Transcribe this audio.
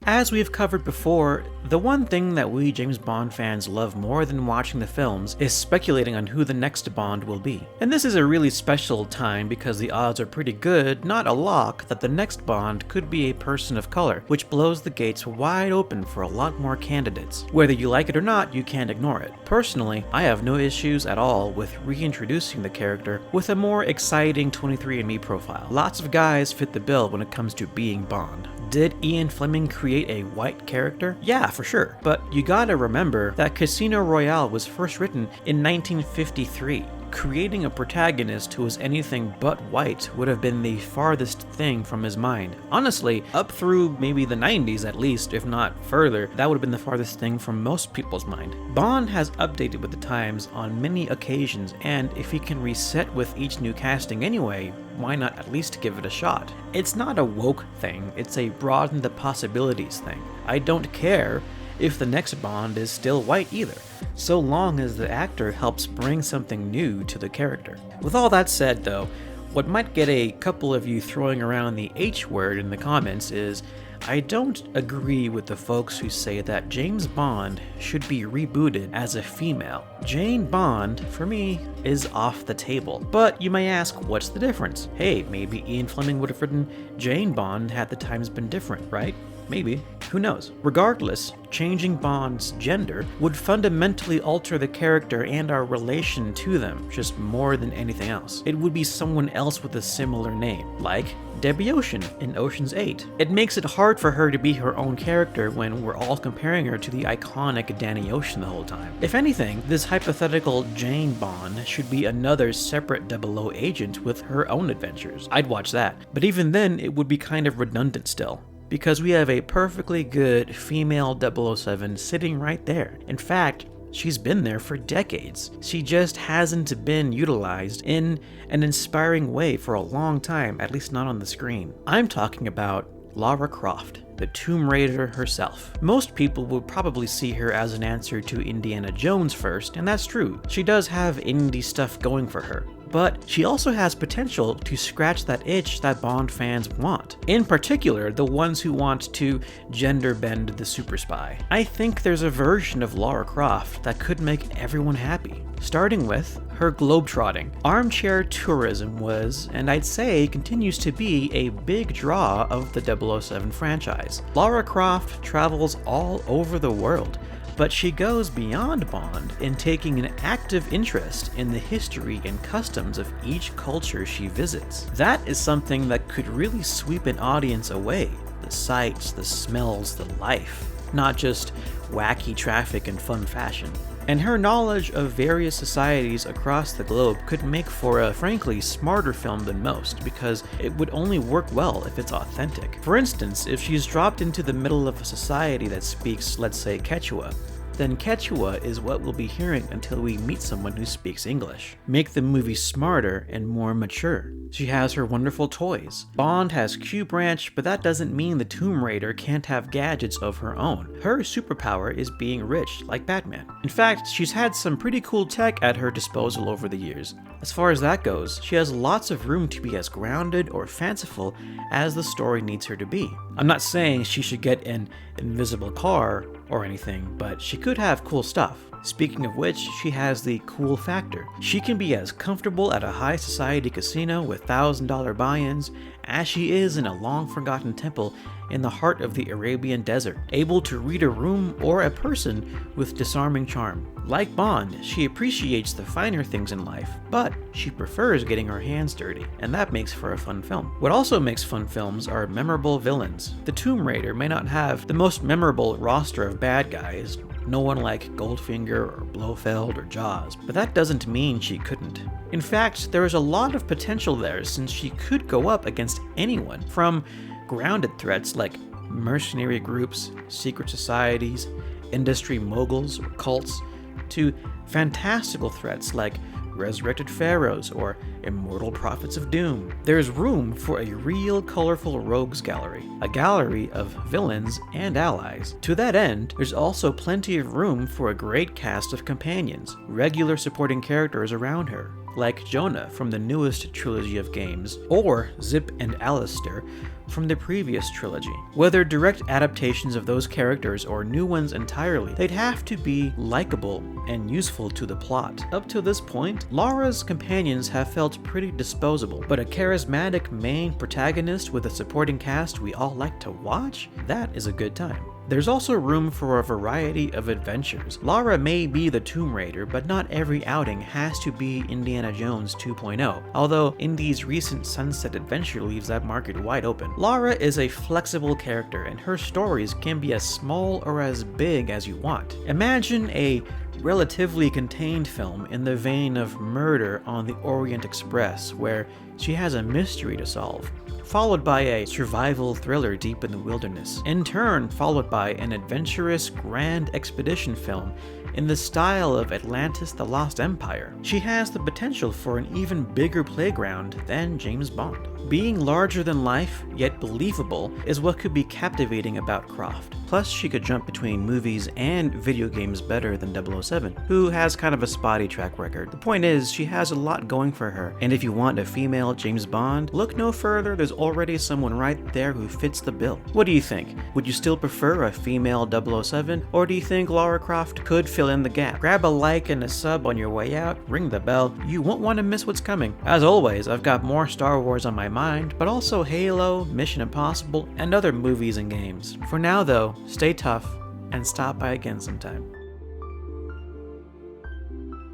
As we've covered before, the one thing that we James Bond fans love more than watching the films is speculating on who the next Bond will be. And this is a really special time because the odds are pretty good, not a lock, that the next Bond could be a person of color, which blows the gates wide open for a lot more candidates. Whether you like it or not, you can't ignore it. Personally, I have no issues at all with reintroducing the character with a more exciting 23andMe profile. Lots of guys fit the bill when it comes to being Bond. Did Ian Fleming create a white character? Yeah, for sure. But you gotta remember that Casino Royale was first written in 1953. Creating a protagonist who was anything but white would have been the farthest thing from his mind. Honestly, up through maybe the 90s at least, if not further, that would have been the farthest thing from most people's mind. Bond has updated with the times on many occasions, and if he can reset with each new casting anyway, why not at least give it a shot? It's not a woke thing, it's a broaden the possibilities thing. I don't care if the next Bond is still white either, so long as the actor helps bring something new to the character. With all that said though, what might get a couple of you throwing around the H word in the comments is, I don't agree with the folks who say that James Bond should be rebooted as a female. Jane Bond, for me, is off the table. But you may ask, what's the difference? Hey, maybe Ian Fleming would have written Jane Bond had the times been different, right? Maybe. Who knows? Regardless, changing Bond's gender would fundamentally alter the character and our relation to them, just more than anything else. It would be someone else with a similar name, like Debbie Ocean in Ocean's 8. It makes it hard for her to be her own character when we're all comparing her to the iconic Danny Ocean the whole time. If anything, this hypothetical Jane Bond should be another separate 00 agent with her own adventures. I'd watch that. But even then, it would be kind of redundant still, because we have a perfectly good female 007 sitting right there. In fact, she's been there for decades. She just hasn't been utilized in an inspiring way for a long time, at least not on the screen. I'm talking about Lara Croft, the Tomb Raider herself. Most people would probably see her as an answer to Indiana Jones first, and that's true. She does have indie stuff going for her. But she also has potential to scratch that itch that Bond fans want. In particular, the ones who want to gender bend the super spy. I think there's a version of Lara Croft that could make everyone happy. Starting with her globetrotting. Armchair tourism was, and I'd say continues to be, a big draw of the 007 franchise. Lara Croft travels all over the world, but she goes beyond Bond in taking an active interest in the history and customs of each culture she visits. That is something that could really sweep an audience away. The sights, the smells, the life, not just wacky traffic and fun fashion. And her knowledge of various societies across the globe could make for a frankly smarter film than most, because it would only work well if it's authentic. For instance, if she's dropped into the middle of a society that speaks, let's say, Quechua, then Quechua is what we'll be hearing until we meet someone who speaks English. Make the movie smarter and more mature. She has her wonderful toys. Bond has Q Branch, but that doesn't mean the Tomb Raider can't have gadgets of her own. Her superpower is being rich, like Batman. In fact, she's had some pretty cool tech at her disposal over the years. As far as that goes, she has lots of room to be as grounded or fanciful as the story needs her to be. I'm not saying she should get an invisible car or anything, but she could have cool stuff. Speaking of which, she has the cool factor. She can be as comfortable at a high society casino with $1,000 buy-ins as she is in a long-forgotten temple in the heart of the Arabian desert, able to read a room or a person with disarming charm. Like Bond, she appreciates the finer things in life, but she prefers getting her hands dirty, and that makes for a fun film. What also makes fun films are memorable villains. The Tomb Raider may not have the most memorable roster of bad guys, no one like Goldfinger or Blofeld or Jaws, but that doesn't mean she couldn't. In fact, there is a lot of potential there, since she could go up against anyone, from grounded threats like mercenary groups, secret societies, industry moguls or cults, to fantastical threats like resurrected pharaohs or immortal prophets of doom. There's room for a real colorful rogues gallery, a gallery of villains and allies. To that end, there's also plenty of room for a great cast of companions, regular supporting characters around her, like Jonah from the newest trilogy of games, or Zip and Alistair from the previous trilogy. Whether direct adaptations of those characters or new ones entirely, they'd have to be likable and useful to the plot. Up to this point, Laura's companions have felt pretty disposable, but a charismatic main protagonist with a supporting cast we all like to watch? That is a good time. There's also room for a variety of adventures. Lara may be the Tomb Raider, but not every outing has to be Indiana Jones 2.0, although Indy's recent Sunset Adventure leaves that market wide open. Lara is a flexible character, and her stories can be as small or as big as you want. Imagine a relatively contained film in the vein of Murder on the Orient Express, where she has a mystery to solve, followed by a survival thriller deep in the wilderness, in turn followed by an adventurous grand expedition film in the style of Atlantis: The Lost Empire. She has the potential for an even bigger playground than James Bond. Being larger than life, yet believable, is what could be captivating about Croft. Plus, she could jump between movies and video games better than 007, who has kind of a spotty track record. The point is, she has a lot going for her, and if you want a female James Bond, look no further, there's already someone right there who fits the bill. What do you think? Would you still prefer a female 007, or do you think Lara Croft could fill in the gap? Grab a like and a sub on your way out, ring the bell, you won't want to miss what's coming. As always, I've got more Star Wars on my mind, but also Halo, Mission Impossible, and other movies and games. For now though, stay tough and stop by again sometime.